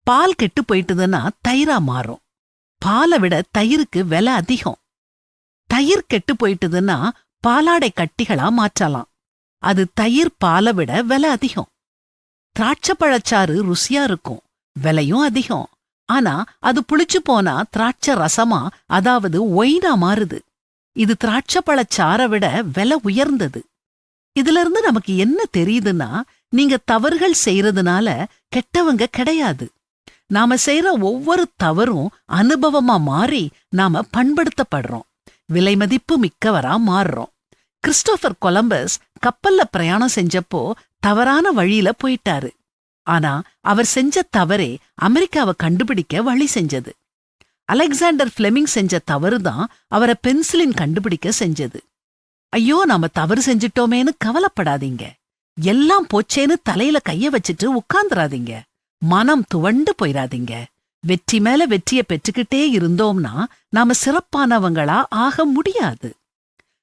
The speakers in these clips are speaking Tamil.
பால் கெட்டு போயிட்டுதுன்னா தயிரா மாறும். பாலை விட தயிருக்கு விலை அதிகம். தயிர் கெட்டு போயிட்டுதுன்னா பாலாடை கட்டிகளா மாற்றலாம். அது தயிர் பாலை விட விலை அதிகம். திராட்சைப்பழச்சாறு ருசியா இருக்கும், விலையும் அதிகம். ஆனா அது புளிச்சு போனா திராட்சை ரசமா, அதாவது ஒயினா மாறுது. இது திராட்சைப்பழச்சாரை விட விலை உயர்ந்தது. இதுல இருந்து நமக்கு என்ன தெரியுதுன்னா, நீங்க தவறுகள் செய்யறதுனால கெட்டவங்க கிடையாது. நாம செய்யற ஒவ்வொரு தவறும் அனுபவமா மாறி நாம பண்படுத்தப்படுறோம், விலைமதிப்பு மிக்கவரா மாறுறோம். கிறிஸ்டோபர் கொலம்பஸ் கப்பல்ல பிரயாணம் செஞ்சப்போ தவறான வழியில போயிட்டாரு. ஆனா அவர் செஞ்ச தவறே அமெரிக்காவை கண்டுபிடிக்க வழி செஞ்சது. அலெக்சாண்டர் பிளெமிங் செஞ்ச தவறுதான் அவரை பென்சிலின் கண்டுபிடிக்க செஞ்சது. ஐயோ, நாம தவறு செஞ்சிட்டோமேன்னு கவலைப்படாதீங்க. எல்லாம் போச்சேன்னு தலையில கைய வச்சுட்டு உட்கார்ந்துராதீங்க. மனம் துவண்டு போயிராதீங்க. வெற்றி மேல வெற்றிய பெற்றுக்கிட்டே இருந்தோம்னா நாம சிறப்பானவங்களா ஆக முடியாது.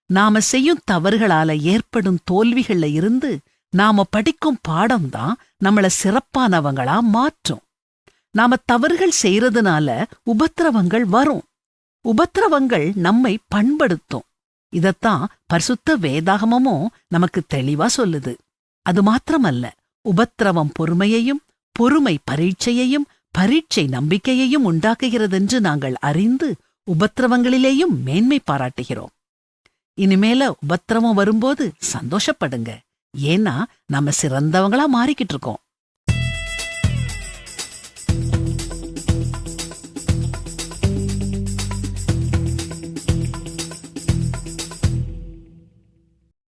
நாம செய்யும் தவறுகளால ஏற்படும் தோல்விகள்ல இருந்து நாம படிக்கும் பாடம்தான் நம்மள சிறப்பானவங்களா மாற்றும். நாம தவறுகள் செய்யறதுனால உபத்திரவங்கள் வரும். உபத்திரவங்கள் நம்மை பண்படுத்தும். இதத்தான் பரிசுத்த வேதாகமமும் நமக்கு தெளிவா சொல்லுது. அது மாத்திரமல்ல, உபத்திரவம் பொறுமையையும், பொறுமை பரீட்சையையும், பரீட்சை நம்பிக்கையையும் உண்டாக்குகிறதென்று நாங்கள் அறிந்து உபத்திரவங்களிலேயும் மேன்மை பாராட்டுகிறோம். இனிமேல உபத்திரவம் வரும்போது சந்தோஷப்படுங்க. ஏன்னா நாம சிறந்தவங்களா மாறிக்கிட்டு இருக்கோம்.